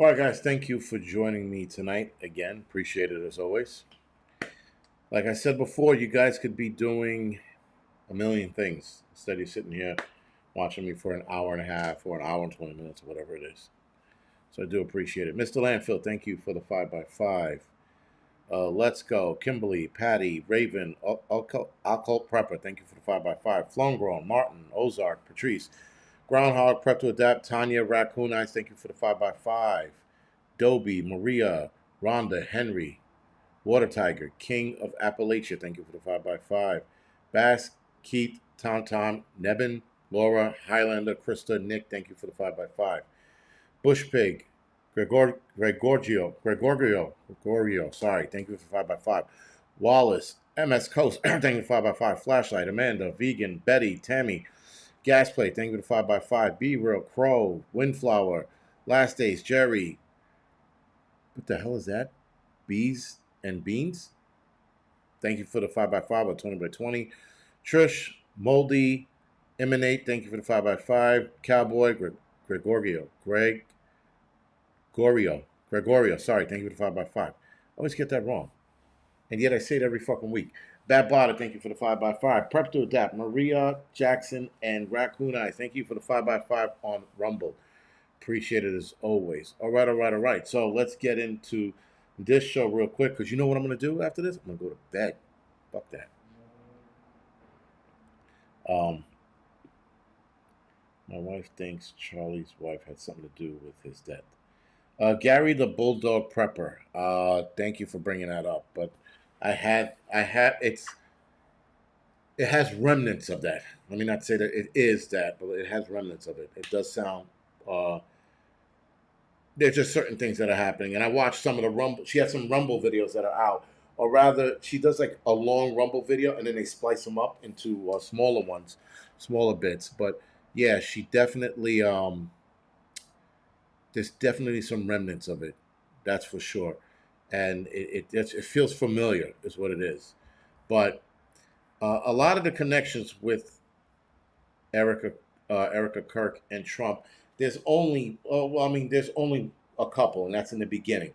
All right, guys, thank you for joining me tonight again. Appreciate it as always. Like I said before, you guys could be doing a million things instead of sitting here watching me for an hour and a half or an hour and 20 minutes or whatever it is. So I do appreciate it. Mr. Landfill, thank you for the 5x5. Let's go. Kimberly, Patty, Raven, Occult Prepper, thank you for the 5x5. Flown Martin, Ozark, Patrice, Groundhog, Prep to Adapt, Tanya, Raccoon Eyes, thank you for the 5x5. Dobie, Maria, Rhonda, Henry, Water Tiger, King of Appalachia, thank you for the 5x5. Bass, Keith, Tom, Nebin, Laura, Highlander, Krista, Nick, thank you for the 5x5. Bush Pig, Gregorio, sorry, thank you for 5x5. Wallace, MS Coast, thank you for 5x5. Flashlight, Amanda, Vegan, Betty, Tammy, Gasplay, thank you for the 5x5. Be Real, Crow, Windflower, Last Days, Jerry. What the hell is that? Bees and Beans? Thank you for the 5x5 or 20x20. Trish, Moldy, Emanate, thank you for the 5x5. Cowboy, Gregorio, sorry, thank you for the 5x5. I always get that wrong. And yet I say it every fucking week. Bad Blotter, thank you for the 5x5. Prep to Adapt, Maria, Jackson, and Raccoon Eyes, thank you for the 5x5 on Rumble. Appreciate it as always. All right. So let's get into this show real quick, because you know what I'm going to do after this? I'm going to go to bed. Fuck that. My wife thinks Charlie's wife had something to do with his death. Gary the Bulldog Prepper. Thank you for bringing that up. But it has remnants of that. Let me not say that it is that, but it has remnants of it. It does sound. There's just certain things that are happening, and I watched some of the Rumble. She has some Rumble videos that are out, or rather, she does like a long Rumble video, and then they splice them up into smaller ones, smaller bits. But yeah, she definitely. There's definitely some remnants of it, that's for sure, and it feels familiar, is what it is. But a lot of the connections with Erika Kirk and Trump, there's only there's only a couple, and that's in the beginning.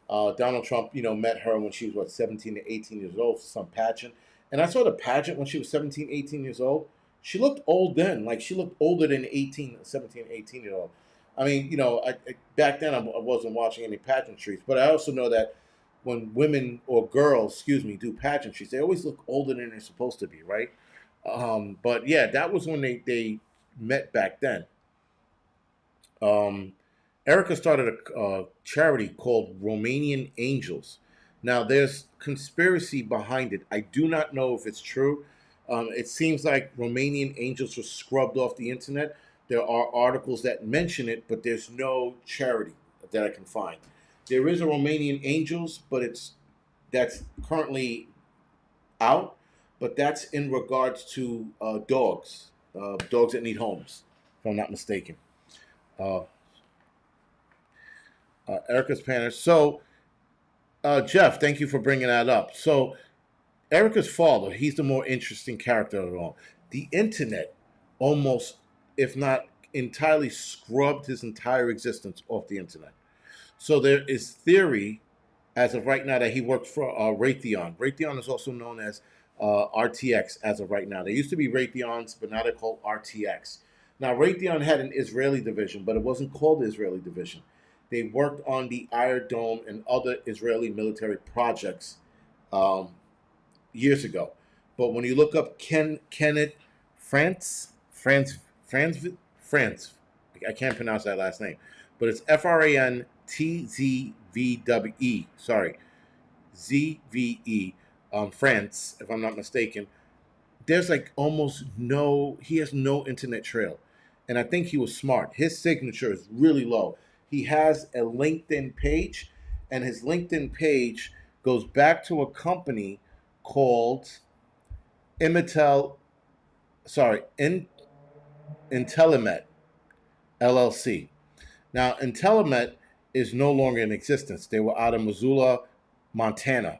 Donald Trump, met her when she was 17 to 18 years old for some pageant, and I saw the pageant when she was 17, 18 years old. She looked old then, like she looked older than 17, 18 year old. I mean, back then I wasn't watching any pageantries, but I also know that when women or girls, excuse me, do pageantries, they always look older than they're supposed to be, right? But yeah, that was when they met back then. Erica started a charity called Romanian Angels. Now, there's conspiracy behind it. I do not know if it's true. It seems like Romanian Angels were scrubbed off the internet. There are articles that mention it, but there's no charity that I can find. There is a Romanian Angels, but that's currently out, but that's in regards to dogs that need homes, if I'm not mistaken. Uh, Erica's Spanish. So, Jeff, thank you for bringing that up. So, Erica's father, he's the more interesting character of all. The internet almost, if not entirely, scrubbed his entire existence off the internet. So there is theory, as of right now, that he worked for Raytheon. Raytheon is also known as RTX as of right now. They used to be Raytheons, but now they're called RTX. Now, Raytheon had an Israeli division, but it wasn't called the Israeli division. They worked on the Iron Dome and other Israeli military projects years ago. But when you look up Kenneth France, I can't pronounce that last name, but it's FRANTZVWE. Sorry, ZVE. France, if I'm not mistaken. There's like almost no. He has no internet trail, and I think he was smart. His signature is really low. He has a LinkedIn page, and his LinkedIn page goes back to a company called Imitel, sorry, Intellimet LLC. Now, Intellimet is no longer in existence. They were out of Missoula, Montana.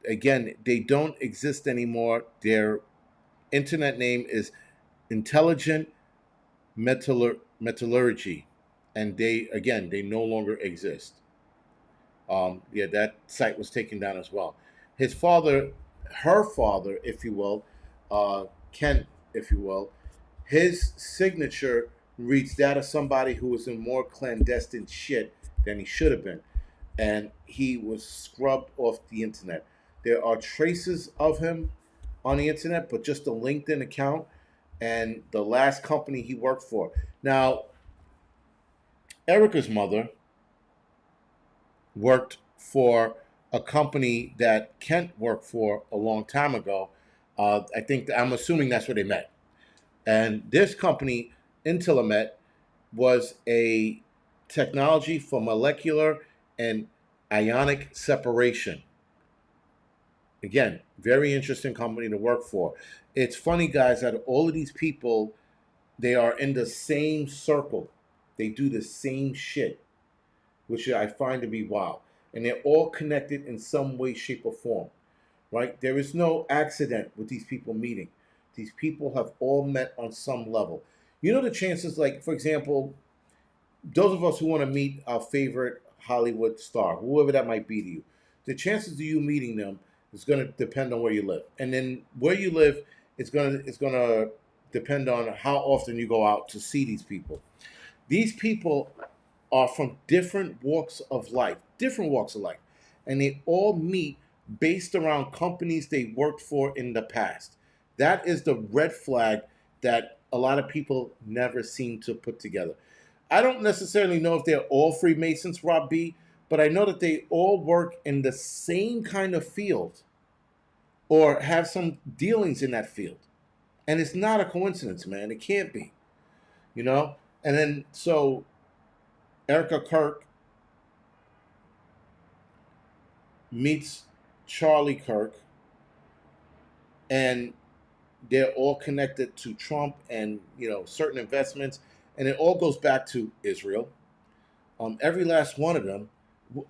Again, they don't exist anymore. Their internet name is Intelligent Metallurgy. and they no longer exist. Yeah, that site was taken down as well. His father, her father, if you will, Kent, if you will, his signature reads that of somebody who was in more clandestine shit than he should have been, and he was scrubbed off the internet. There are traces of him on the internet, but just a LinkedIn account and the last company he worked for. Now, Erica's mother worked for a company that Kent worked for a long time ago. I'm assuming that's where they met. And this company, Intellimet, was a technology for molecular and ionic separation. Again, very interesting company to work for. It's funny, guys, that all of these people, they are in the same circle. They do the same shit, which I find to be wild. And they're all connected in some way, shape, or form, right? There is no accident with these people meeting. These people have all met on some level. You know the chances, like, for example, those of us who want to meet our favorite Hollywood star, whoever that might be to you, the chances of you meeting them is going to depend on where you live. And then where you live is going to depend on how often you go out to see these people. These people are from different walks of life, and they all meet based around companies they worked for in the past. That is the red flag that a lot of people never seem to put together. I don't necessarily know if they're all Freemasons, Rob B, but I know that they all work in the same kind of field or have some dealings in that field. And it's not a coincidence, man. It can't be, you know? And then, so Erika Kirk meets Charlie Kirk, and they're all connected to Trump and, certain investments, and it all goes back to Israel. Every last one of them,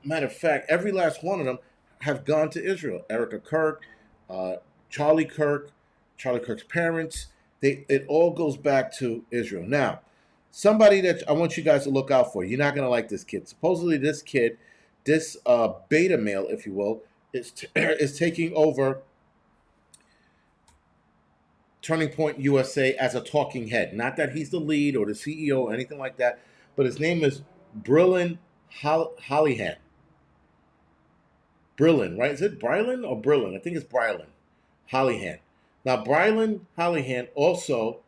matter of fact, every last one of them have gone to Israel. Erika Kirk, uh, Charlie Kirk, Charlie Kirk's parents. It all goes back to Israel. Now, somebody that I want you guys to look out for. You're not gonna like this kid. Supposedly, this kid, this beta male, if you will, is taking over Turning Point USA as a talking head. Not that he's the lead or the CEO or anything like that, but his name is Brillen Hollyhan. Brillen, right? Is it Brylan or Brillen? I think it's Brylan Hollyhan. Now, Brylan Hollyhan also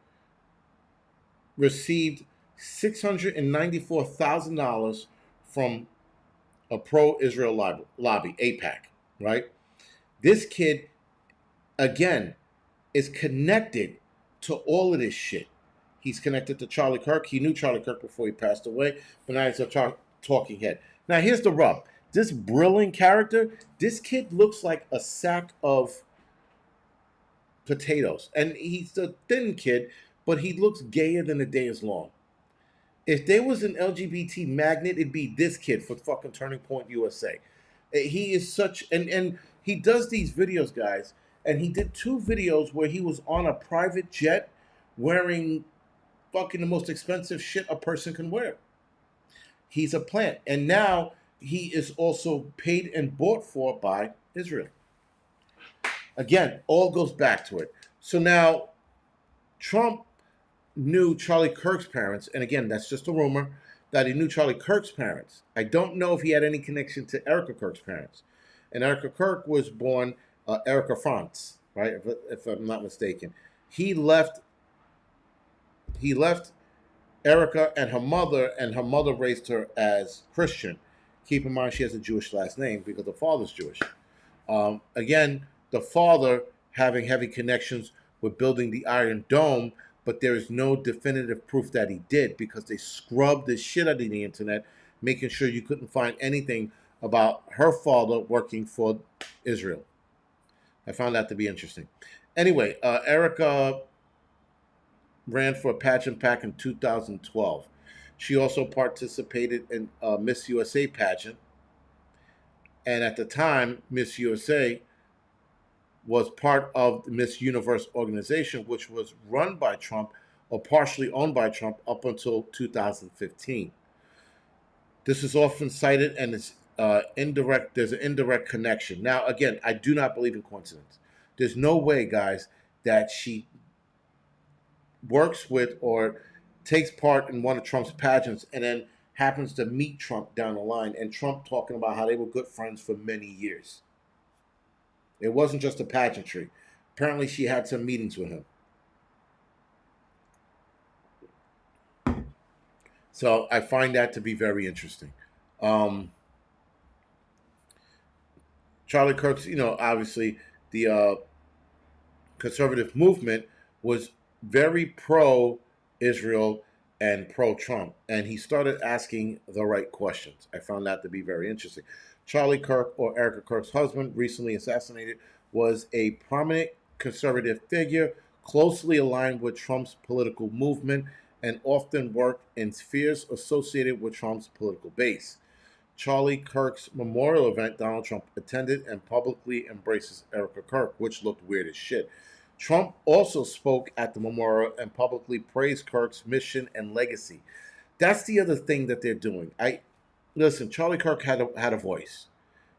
received $694,000 from a pro-Israel lobby, APAC, right? This kid, again, is connected to all of this shit. He's connected to Charlie Kirk. He knew Charlie Kirk before he passed away, but now he's a talking head. Now, here's the rub. This brilliant character, this kid looks like a sack of potatoes. And he's a thin kid, but he looks gayer than the day is long. If there was an LGBT magnet, it'd be this kid for fucking Turning Point USA. He is such, and he does these videos, guys, and he did 2 videos where he was on a private jet wearing fucking the most expensive shit a person can wear. He's a plant. And now he is also paid and bought for by Israel. Again, all goes back to it. So now Trump knew Charlie Kirk's parents, and again, that's just a rumor, that he knew Charlie Kirk's parents. I don't know if he had any connection to Erika Kirk's parents. And Erika Kirk was born Erika France, right? If I'm not mistaken. He left Erika and her mother raised her as Christian. Keep in mind she has a Jewish last name because the father's Jewish. Again, the father having heavy connections with building the Iron Dome, but there is no definitive proof that he did because they scrubbed the shit out of the internet, making sure you couldn't find anything about her father working for Israel. I found that to be interesting. Anyway, Erika ran for a pageant pack in 2012. She also participated in a Miss USA pageant. And at the time, Miss USA was part of the Miss Universe organization, which was run by Trump or partially owned by Trump up until 2015. This is often cited, and it's indirect. There's an indirect connection. Now, again, I do not believe in coincidence. There's no way, guys, that she works with or takes part in one of Trump's pageants and then happens to meet Trump down the line, and Trump talking about how they were good friends for many years. It wasn't just a pageantry. Apparently, she had some meetings with him. So I find that to be very interesting. Um, Charlie Kirk's, obviously the conservative movement was very pro Israel and pro Trump. And he started asking the right questions. I found that to be very interesting. Charlie Kirk, or Erika Kirk's husband, recently assassinated, was a prominent conservative figure closely aligned with Trump's political movement and often worked in spheres associated with Trump's political base. Charlie Kirk's memorial event, Donald Trump attended and publicly embraces Erika Kirk, which looked weird as shit. Trump also spoke at the memorial and publicly praised Kirk's mission and legacy. That's the other thing that they're doing. I listen. Charlie Kirk had a voice.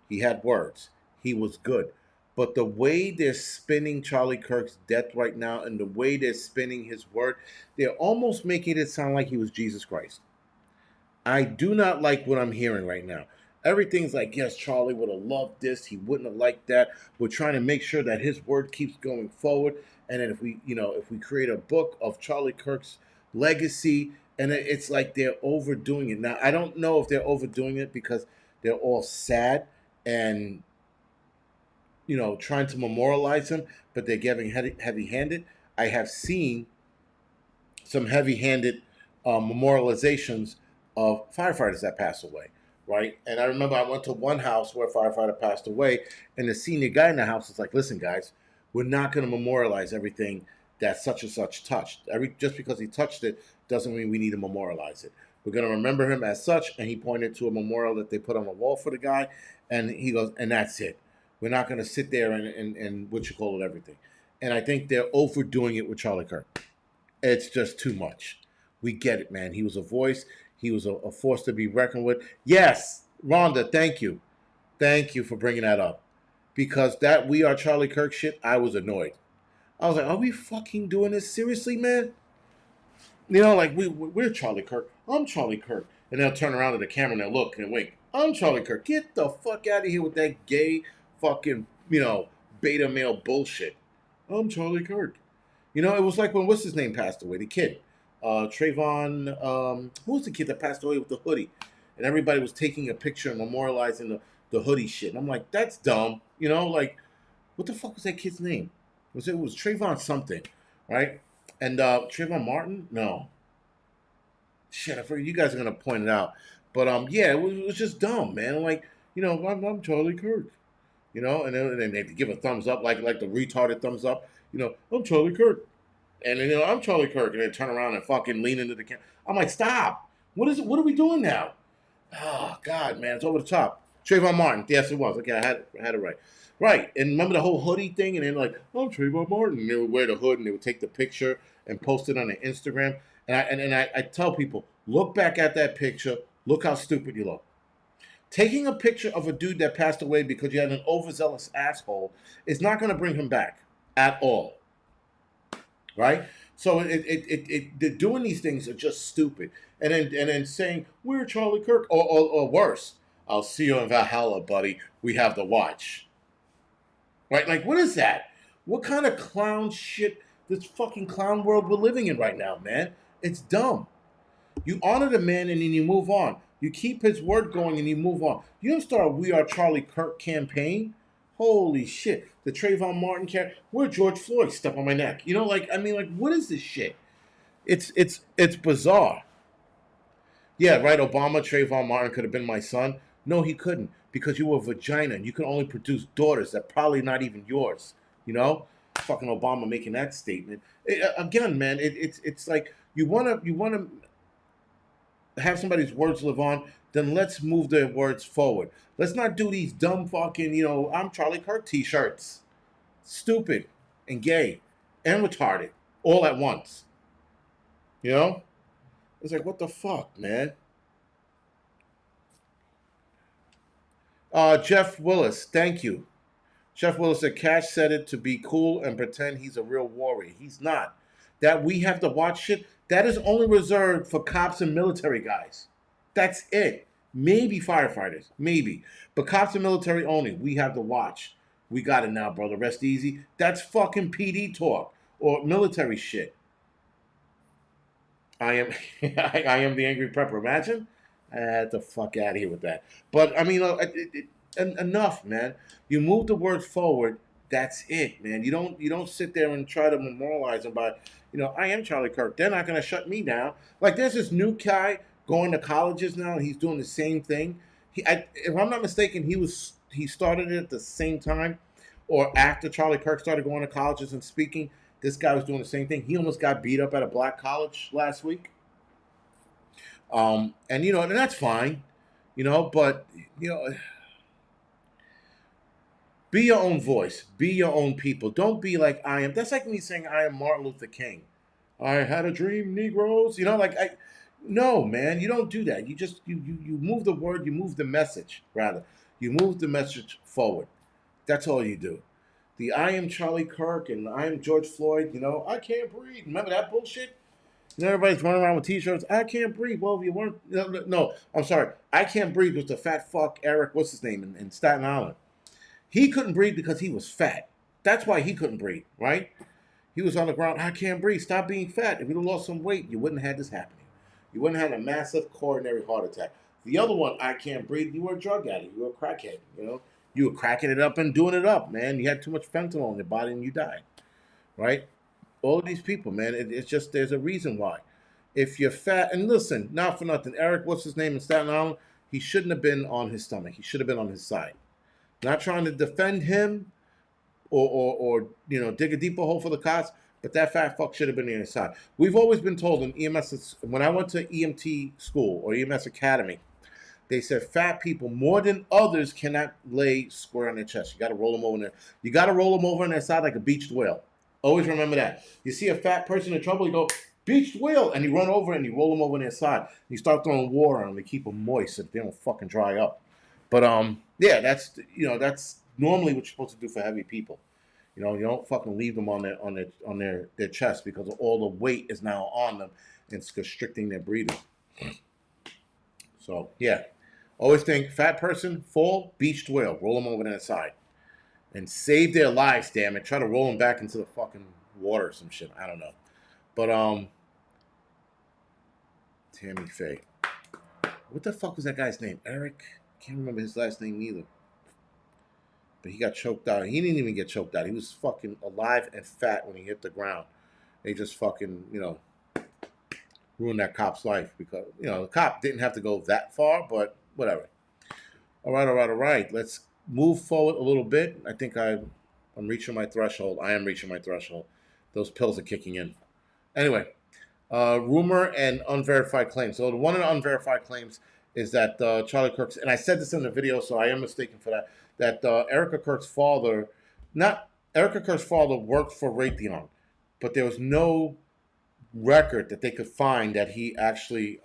He had words. He was good. But the way they're spinning Charlie Kirk's death right now, and the way they're spinning his word, they're almost making it sound like he was Jesus Christ. I do not like what I'm hearing right now. Everything's like, yes, Charlie would have loved this. He wouldn't have liked that. We're trying to make sure that his word keeps going forward. And then if we create a book of Charlie Kirk's legacy, and it's like they're overdoing it. Now, I don't know if they're overdoing it because they're all sad and, trying to memorialize him, but they're getting heavy-handed. I have seen some heavy-handed memorializations of firefighters that passed away, right? And I remember I went to one house where a firefighter passed away, and the senior guy in the house was like, "Listen, guys, we're not going to memorialize everything that such and such touched. Just because he touched it doesn't mean we need to memorialize it. We're going to remember him as such." And he pointed to a memorial that they put on the wall for the guy, and he goes, "And that's it. We're not going to sit there and what you call it, everything." And I think they're overdoing it with Charlie Kirk. It's just too much. We get it, man. He was a voice. He was a force to be reckoned with. Yes, Rhonda, thank you. Thank you for bringing that up. Because that We Are Charlie Kirk shit, I was annoyed. I was like, are we fucking doing this seriously, man? Like we're Charlie Kirk. I'm Charlie Kirk. And they'll turn around to the camera and they'll look and wink. I'm Charlie Kirk. Get the fuck out of here with that gay fucking, beta male bullshit. I'm Charlie Kirk. It was like when what's his name passed away, the kid. Trayvon, who was the kid that passed away with the hoodie? And everybody was taking a picture and memorializing the hoodie shit. And I'm like, that's dumb. Like, what the fuck was that kid's name? It was Trayvon something, right? And Trayvon Martin? No. Shit, I forget. You guys are gonna point it out. But yeah, it was just dumb, man. Like, I'm Charlie Kirk. And then they give a thumbs up, like the retarded thumbs up. I'm Charlie Kirk. And then, I'm Charlie Kirk, and then turn around and fucking lean into the camera. I'm like, stop! What is it? What are we doing now? Oh God, man, it's over the top. Trayvon Martin, yes, it was. Okay, I had it right. Right, and remember the whole hoodie thing, and then like, I'm Trayvon Martin. And they would wear the hood, and they would take the picture and post it on their Instagram. And I tell people, look back at that picture. Look how stupid you look. Taking a picture of a dude that passed away because you had an overzealous asshole is not going to bring him back at all. Right? So they're doing these things are just stupid. And then saying, we're Charlie Kirk, or worse, I'll see you in Valhalla, buddy. We have the watch. Right? Like, what is that? What kind of clown shit, this fucking clown world we're living in right now, man? It's dumb. You honor the man and then you move on. You keep his word going and you move on. You don't start a We Are Charlie Kirk campaign. Holy shit. The Trayvon Martin character. We're George Floyd. Step on my neck. What is this shit? It's bizarre. Yeah, right. Obama, Trayvon Martin could have been my son. No, he couldn't, because you were a vagina and you can only produce daughters that probably not even yours. Fucking Obama making that statement. Again, man, it's like you wanna have somebody's words live on, then let's move their words forward. Let's not do these dumb fucking, I'm Charlie Kirk t-shirts. Stupid and gay and retarded all at once. It's like, what the fuck, man? Jeff Willis, thank you. Jeff Willis said Cash said it to be cool and pretend he's a real warrior. He's not. That we have to watch shit, that is only reserved for cops and military guys. That's it. Maybe firefighters, maybe. But cops and military only. We have to watch. We got it now, brother. Rest easy. That's fucking PD talk or military shit. I am I am the angry prepper. Imagine? Get the fuck out of here with that. But I mean, enough, man. You move the word forward. That's it, man. You don't sit there and try to memorialize them by, I am Charlie Kirk. They're not gonna shut me down. Like there's this new guy going to colleges now, and he's doing the same thing. If I'm not mistaken, he started it at the same time, or after Charlie Kirk started going to colleges and speaking. This guy was doing the same thing. He almost got beat up at a black college last week. And that's fine, but be your own voice, be your own people. Don't be like I am. That's like me saying I am Martin Luther King. I had a dream, Negroes. No, man, you don't do that. You move the word, you move the message, rather. You move the message forward. That's all you do. The I am Charlie Kirk and I am George Floyd, I can't breathe. Remember that bullshit? Everybody's running around with t-shirts. I can't breathe. Well, if you weren't, no, I'm sorry. I can't breathe was the fat fuck Eric, what's his name, in Staten Island. He couldn't breathe because he was fat. That's why he couldn't breathe, right? He was on the ground. I can't breathe. Stop being fat. If you'd have lost some weight, you wouldn't have had this happening. You wouldn't have had a massive coronary heart attack. The other one, I can't breathe, you were a drug addict. You were a crackhead, You were cracking it up and doing it up, man. You had too much fentanyl in your body and you died, right? All of these people, man, it's just there's a reason why. If you're fat, and listen, not for nothing, Eric, what's his name in Staten Island? He shouldn't have been on his stomach. He should have been on his side. Not trying to defend him or dig a deeper hole for the cops, but that fat fuck should have been on his side. We've always been told in EMS, when I went to EMT school or EMS academy, they said fat people more than others cannot lay square on their chest. You got to roll them over there. You got to roll them over on their side like a beached whale. Always remember that. You see a fat person in trouble, you go, beached whale, and you run over and you roll them over on their side. You start throwing water on them to keep them moist so that they don't fucking dry up. But yeah, that's normally what you're supposed to do for heavy people. You don't fucking leave them on their chest because all the weight is now on them and it's constricting their breathing. So yeah, always think fat person, fall, beached whale, roll them over to the side, and save their lives. Damn it, try to roll them back into the fucking water or some shit. I don't know, but Tammy Faye, what the fuck was that guy's name? Eric. Can't remember his last name either. But he got choked out. He didn't even get choked out. He was fucking alive and fat when he hit the ground. They just fucking, ruined that cop's life because, the cop didn't have to go that far, but whatever. All right. Let's move forward a little bit. I think I'm reaching my threshold. I am reaching my threshold. Those pills are kicking in. Anyway, rumor and unverified claims. So the one of the unverified claims is that Charlie Kirk's, and I said this in the video, so I am mistaken for that Erika Kirk's father, worked for Raytheon, but there was no record that they could find that he actually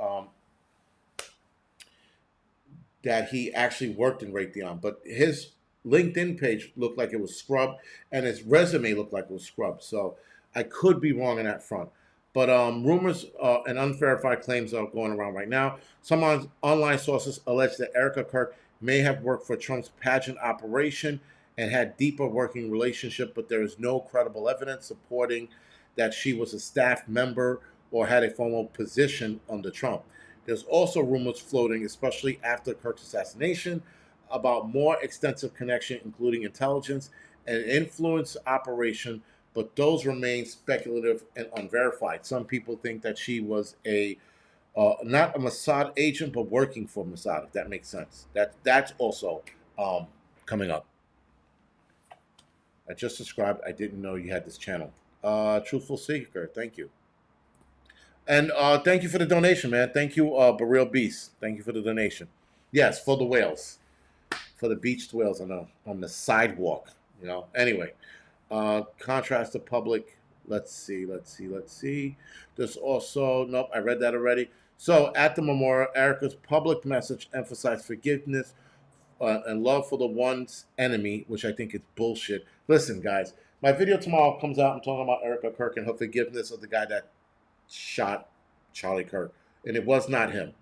worked in Raytheon. But his LinkedIn page looked like it was scrubbed, and his resume looked like it was scrubbed. So I could be wrong on that front. But rumors and unverified claims are going around right now. Some online sources allege that Erika Kirk may have worked for Trump's pageant operation and had deeper working relationship, but there is no credible evidence supporting that she was a staff member or had a formal position under Trump. There's also rumors floating, especially after Kirk's assassination, about more extensive connection, including intelligence and influence operation, but those remain speculative and unverified. Some people think that she was not a Mossad agent, but working for Mossad, if that makes sense. That's also coming up. I just subscribed. I didn't know you had this channel. Truthful Seeker, thank you. And thank you for the donation, man. Thank you, Barreal Beast. Thank you for the donation. Yes, for the whales. For the beached whales on the sidewalk. Anyway. Contrast to public. Let's see. There's also, nope, I read that already. So at the memorial, Erika's public message emphasized forgiveness and love for the one's enemy, which I think is bullshit. Listen, guys, my video tomorrow comes out. I'm talking about Erika Kirk and her forgiveness of the guy that shot Charlie Kirk, and it was not him.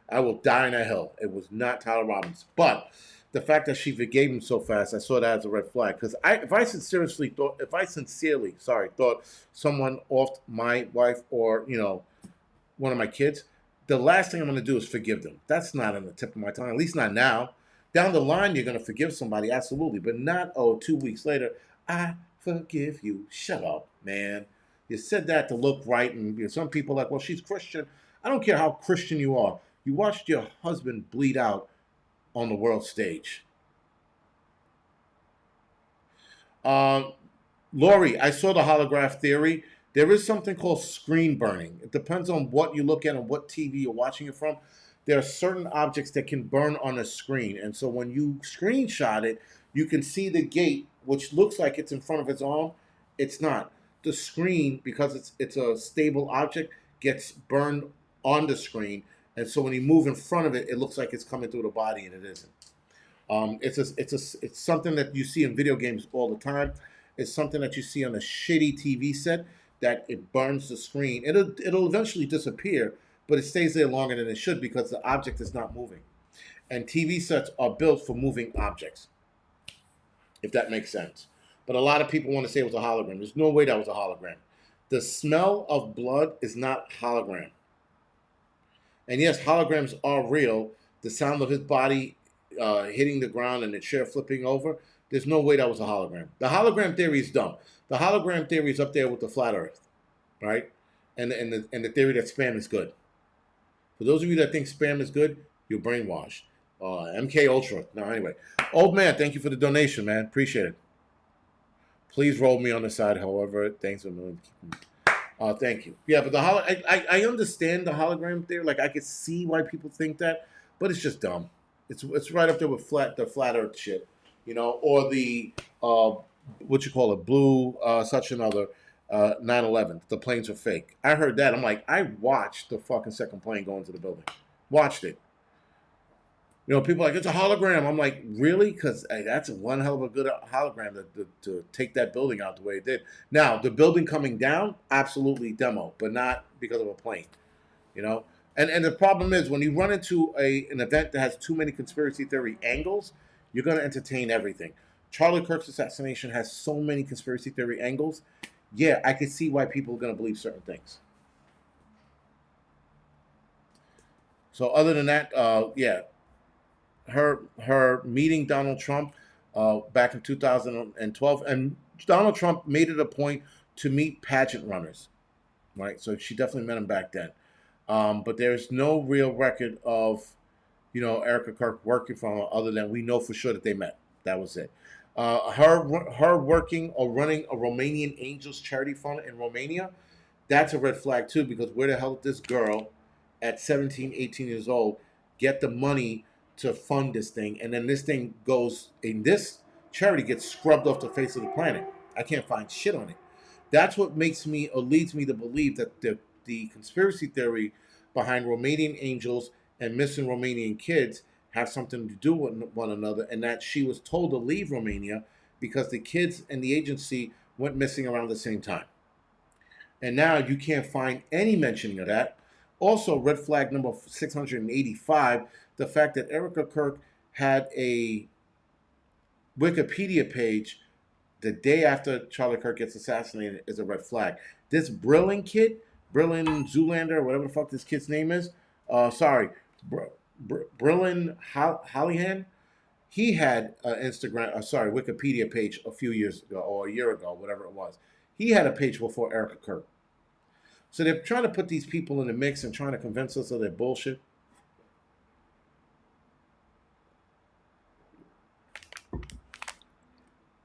I will die in a hell. It was not Tyler Robbins, but the fact that she forgave him so fast, I saw that as a red flag. Because if I sincerely thought someone offed my wife or one of my kids, the last thing I'm going to do is forgive them. That's not on the tip of my tongue. At least not now. Down the line, you're going to forgive somebody, absolutely, but not 2 weeks later. I forgive you. Shut up, man. You said that to look right, and some people are like, well, she's Christian. I don't care how Christian you are. You watched your husband bleed out on the world stage. Lori, I saw the holograph theory. There is something called screen burning. It depends on what you look at and what TV you're watching it from. There are certain objects that can burn on a screen. And so when you screenshot it, you can see the gate, which looks like it's in front of its arm. It's not. The screen, because it's a stable object, gets burned on the screen. And so when you move in front of it, it looks like it's coming through the body, and it isn't. It's something that you see in video games all the time. It's something that you see on a shitty TV set that it burns the screen. It'll eventually disappear, but it stays there longer than it should because the object is not moving. And TV sets are built for moving objects, if that makes sense. But a lot of people want to say it was a hologram. There's no way that was a hologram. The smell of blood is not hologram. And yes, holograms are real. The sound of his body hitting the ground and the chair flipping over, there's no way that was a hologram. The hologram theory is dumb. The hologram theory is up there with the flat earth, right? And the theory that spam is good. For those of you that think spam is good, you're brainwashed. MK Ultra. No, anyway. Old man, thank you for the donation, man. Appreciate it. Please roll me on the side, however. Thanks a million. Thank you. Yeah, but I understand the hologram theory. Like, I could see why people think that, but it's just dumb. It's right up there with the flat earth shit, or the what you call it, blue such another 9/11. The planes are fake. I heard that. I'm like, I watched the fucking second plane go into the building. Watched it. People are like, it's a hologram. I'm like, really? Because that's one hell of a good hologram to take that building out the way it did. Now, the building coming down, absolutely demo, but not because of a plane. And the problem is when you run into an event that has too many conspiracy theory angles, you're going to entertain everything. Charlie Kirk's assassination has so many conspiracy theory angles. Yeah, I can see why people are going to believe certain things. So other than that, yeah, her meeting Donald Trump back in 2012, and Donald Trump made it a point to meet pageant runners, right? So she definitely met him back then. But there's no real record of, Erika Kirk working for him other than we know for sure that they met. That was it. Her working or running a Romanian Angels charity fund in Romania, that's a red flag too, because where the hell did this girl at 17, 18 years old get the money to fund this thing? And then this thing goes, and this charity gets scrubbed off the face of the planet. I can't find shit on it. That's what makes me or leads me to believe that the conspiracy theory behind Romanian angels and missing Romanian kids have something to do with one another, and that she was told to leave Romania because the kids and the agency went missing around the same time. And now you can't find any mentioning of that. Also, red flag number 685, the fact that Erika Kirk had a Wikipedia page the day after Charlie Kirk gets assassinated is a red flag. This Brillin kid, Brillin Zoolander, whatever the fuck this kid's name is, Brillin Hallihan, he had an Wikipedia page a few years ago or a year ago, whatever it was. He had a page before Erika Kirk. So they're trying to put these people in the mix and trying to convince us of their bullshit.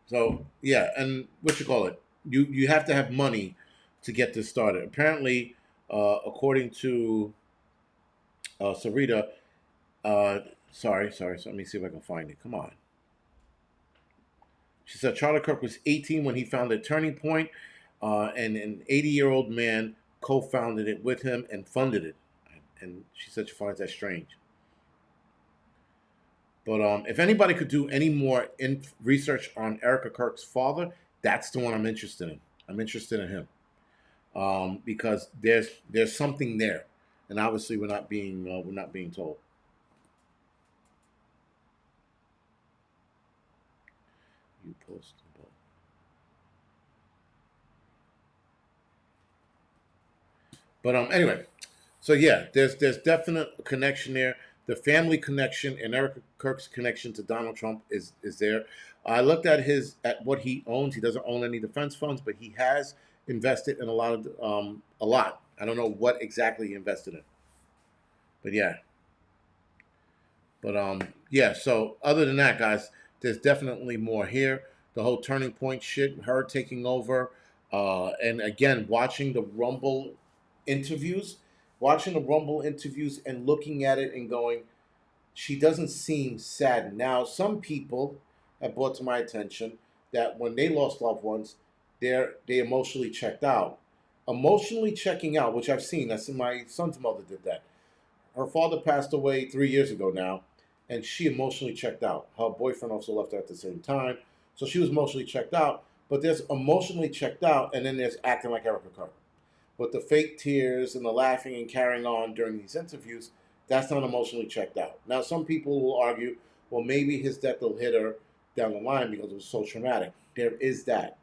So yeah, and what you call it? You have to have money to get this started. Apparently, according to Sarita, sorry. So let me see if I can find it. Come on. She said Charlie Kirk was 18 when he founded Turning Point, and an 80-year-old man co-founded it with him and funded it. And she said she finds that strange. But if anybody could do any more research on Erika Kirk's father, that's the one I'm interested in. I'm interested in him because there's something there, and obviously we're not being told. You post. But anyway, so yeah, there's definite connection there. The family connection and Eric Kirk's connection to Donald Trump is there. I looked at what he owns. He doesn't own any defense funds, but he has invested in a lot. I don't know what exactly he invested in, but yeah. But yeah. So other than that, guys, there's definitely more here. The whole turning point shit, her taking over, and again watching the Rumble interviews, and looking at it and going, she doesn't seem sad. Now, some people have brought to my attention that when they lost loved ones, they emotionally checked out. Emotionally checking out, which I've seen. That's my son's mother did that. Her father passed away 3 years ago now, and she emotionally checked out. Her boyfriend also left her at the same time, so she was emotionally checked out. But there's emotionally checked out, and then there's acting like Erika Kirk. But the fake tears and the laughing and carrying on during these interviews, that's not emotionally checked out. Now, some people will argue, well, maybe his death will hit her down the line because it was so traumatic. There is that.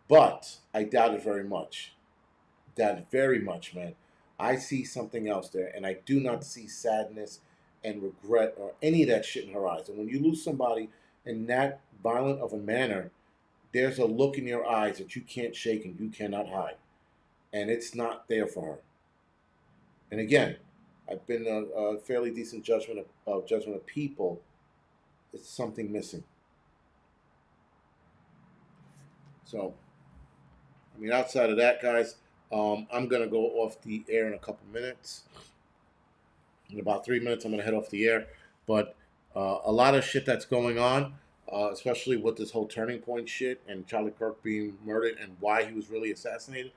But I doubt it very much. Doubt it very much, man. I see something else there, and I do not see sadness and regret or any of that shit in her eyes. And when you lose somebody in that violent of a manner, there's a look in your eyes that you can't shake and you cannot hide. And it's not there for her. And again, I've been a fairly decent judgment of people. It's something missing. So, I mean, outside of that, guys, I'm gonna go off the air in a couple minutes. In about 3 minutes, I'm gonna head off the air. But a lot of shit that's going on, especially with this whole turning point shit and Charlie Kirk being murdered and why he was really assassinated.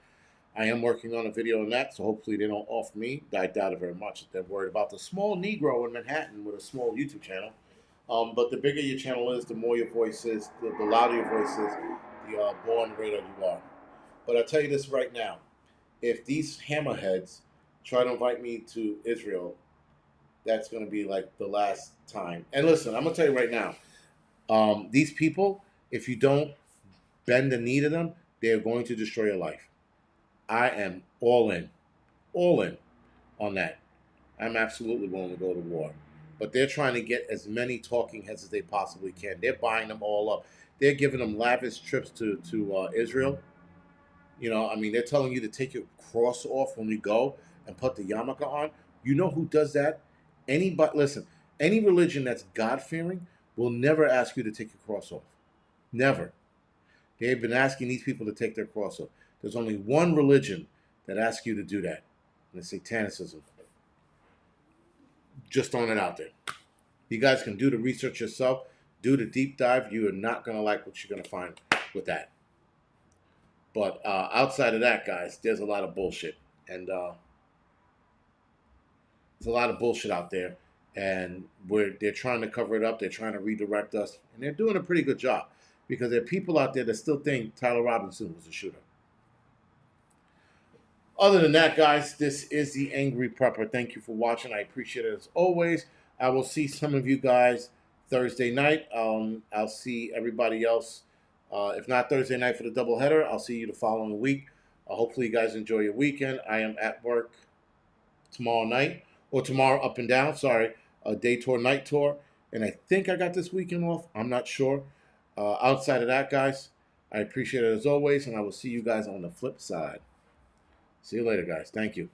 I am working on a video on that, so hopefully they don't off me. I doubt it very much. They're worried about the small Negro in Manhattan with a small YouTube channel. But the bigger your channel is, the more your voice is, the louder your voice is, the more on the radar you are. But I'll tell you this right now. If these hammerheads try to invite me to Israel, that's going to be like the last time. And listen, I'm going to tell you right now. These people, if you don't bend the knee to them, they're going to destroy your life. I am all in on that. I'm absolutely willing to go to war. But they're trying to get as many talking heads as they possibly can. They're buying them all up. They're giving them lavish trips to Israel. You know, I mean, they're telling you to take your cross off when you go and put the yarmulke on. You know who does that? Anybody, listen, any religion that's God-fearing will never ask you to take your cross off. Never. They've been asking these people to take their cross off. There's only one religion that asks you to do that, and it's Satanicism. Just throwing it out there. You guys can do the research yourself, do the deep dive. You are not going to like what you're going to find with that. But outside of that, guys, there's a lot of bullshit. And there's a lot of bullshit out there. And they're trying to cover it up. They're trying to redirect us. And they're doing a pretty good job. Because there are people out there that still think Tyler Robinson was a shooter. Other than that, guys, this is the Angry Prepper. Thank you for watching. I appreciate it as always. I will see some of you guys Thursday night. I'll see everybody else. If not Thursday night for the doubleheader, I'll see you the following week. Hopefully you guys enjoy your weekend. I am at work tomorrow night, or tomorrow up and down, sorry. Day tour, night tour. And I think I got this weekend off. I'm not sure. Outside of that, guys, I appreciate it as always, and I will see you guys on the flip side. See you later, guys. Thank you.